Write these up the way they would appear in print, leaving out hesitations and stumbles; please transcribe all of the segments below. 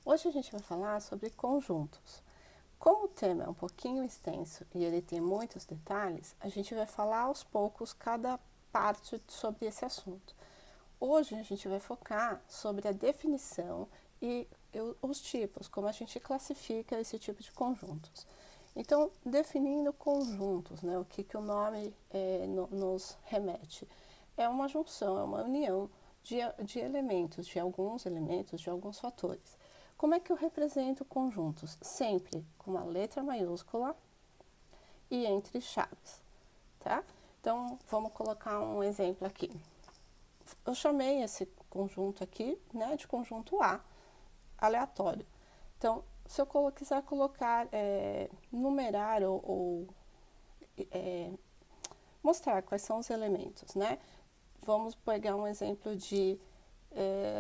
Hoje a gente vai falar sobre conjuntos. Como o tema é um pouquinho extenso e ele tem muitos detalhes, a gente vai falar aos poucos cada parte sobre esse assunto. Hoje a gente vai focar sobre a definição e os tipos, como a gente classifica esse tipo de conjuntos. Então, definindo conjuntos, né, o que o nome nos remete? É uma junção, é uma união de elementos, de alguns fatores. Como é que eu represento conjuntos? Sempre com uma letra maiúscula e entre chaves, tá? Então, vamos colocar um exemplo aqui. Eu chamei esse conjunto aqui, né, de conjunto A, aleatório. Então, se eu quiser colocar, numerar ou mostrar quais são os elementos, né? Vamos pegar um exemplo de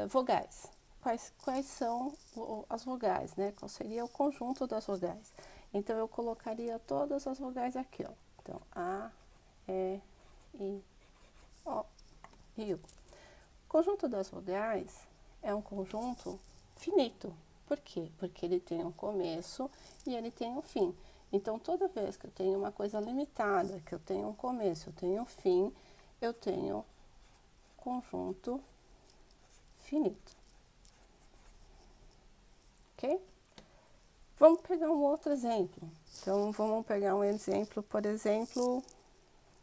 vogais. Quais são as vogais, né? Qual seria o conjunto das vogais? Então, eu colocaria todas as vogais aqui, ó. Então, A, E, I, O e U. O conjunto das vogais é um conjunto finito. Por quê? Porque ele tem um começo e ele tem um fim. Então, toda vez que eu tenho uma coisa limitada, que eu tenho um começo, eu tenho um fim, eu tenho conjunto finito. Ok? Vamos pegar um outro exemplo. Então, vamos pegar um exemplo, por exemplo,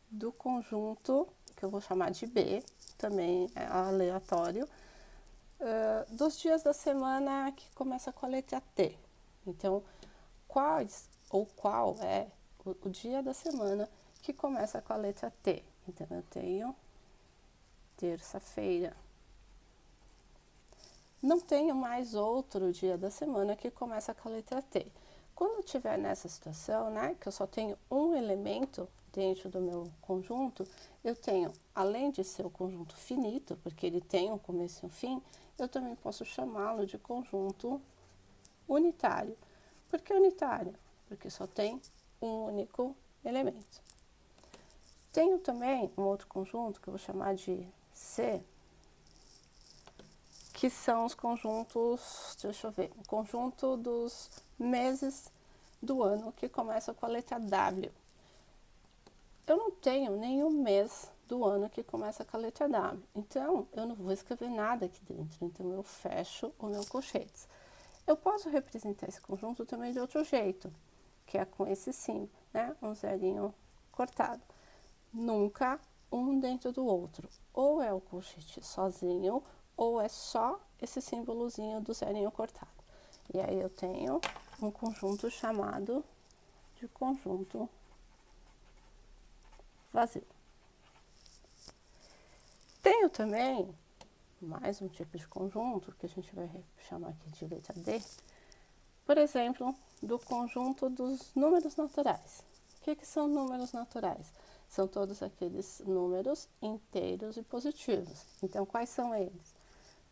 do conjunto, que eu vou chamar de B, também é aleatório, dos dias da semana que começa com a letra T. Então, qual é o dia da semana que começa com a letra T? Então, eu tenho terça-feira. Não tenho mais outro dia da semana que começa com a letra T. Quando eu estiver nessa situação, né, que eu só tenho um elemento dentro do meu conjunto, eu tenho, além de ser o conjunto finito, porque ele tem um começo e um fim, eu também posso chamá-lo de conjunto unitário. Por que unitário? Porque só tem um único elemento. Tenho também um outro conjunto que eu vou chamar de C, que são os conjuntos, deixa eu ver, o conjunto dos meses do ano que começa com a letra W. Eu não tenho nenhum mês do ano que começa com a letra W, então eu não vou escrever nada aqui dentro, então eu fecho o meu colchetes. Eu posso representar esse conjunto também de outro jeito, que é com esse símbolo, né, um zerinho cortado. Nunca um dentro do outro, ou é o colchete sozinho, ou é só esse símbolozinho do zerinho cortado. E aí eu tenho um conjunto chamado de conjunto vazio. Tenho também mais um tipo de conjunto, que a gente vai chamar aqui de letra D, por exemplo, do conjunto dos números naturais. O que são números naturais? São todos aqueles números inteiros e positivos. Então, quais são eles?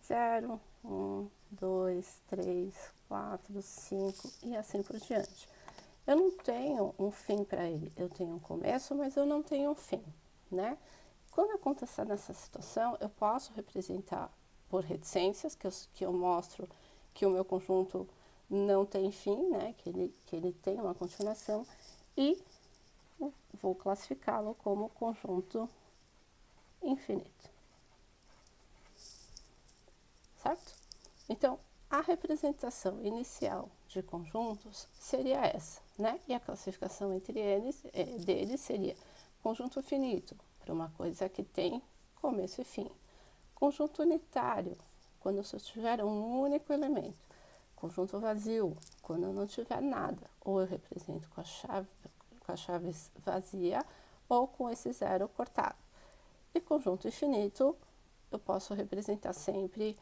0, 1, 2, 3, 4, 5 e assim por diante. Eu não tenho um fim para ele, eu tenho um começo, mas eu não tenho um fim, né? Quando acontecer nessa situação, eu posso representar por reticências, que eu mostro que o meu conjunto não tem fim, né? Que ele tem uma continuação, e vou classificá-lo como conjunto infinito. Certo? Então, a representação inicial de conjuntos seria essa, né? E a classificação entre deles seria conjunto finito, para uma coisa que tem começo e fim. Conjunto unitário, quando eu só tiver um único elemento. Conjunto vazio, quando eu não tiver nada. Ou eu represento com a chave vazia, ou com esse zero cortado. E conjunto infinito, eu posso representar sempre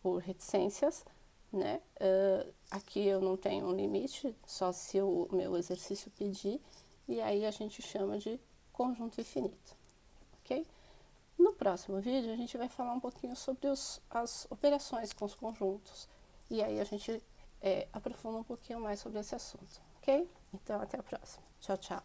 por reticências, né? Aqui eu não tenho um limite, só se o meu exercício pedir, e aí a gente chama de conjunto infinito, ok? No próximo vídeo a gente vai falar um pouquinho sobre as operações com os conjuntos, e aí a gente aprofunda um pouquinho mais sobre esse assunto, ok? Então até a próxima. Tchau, tchau.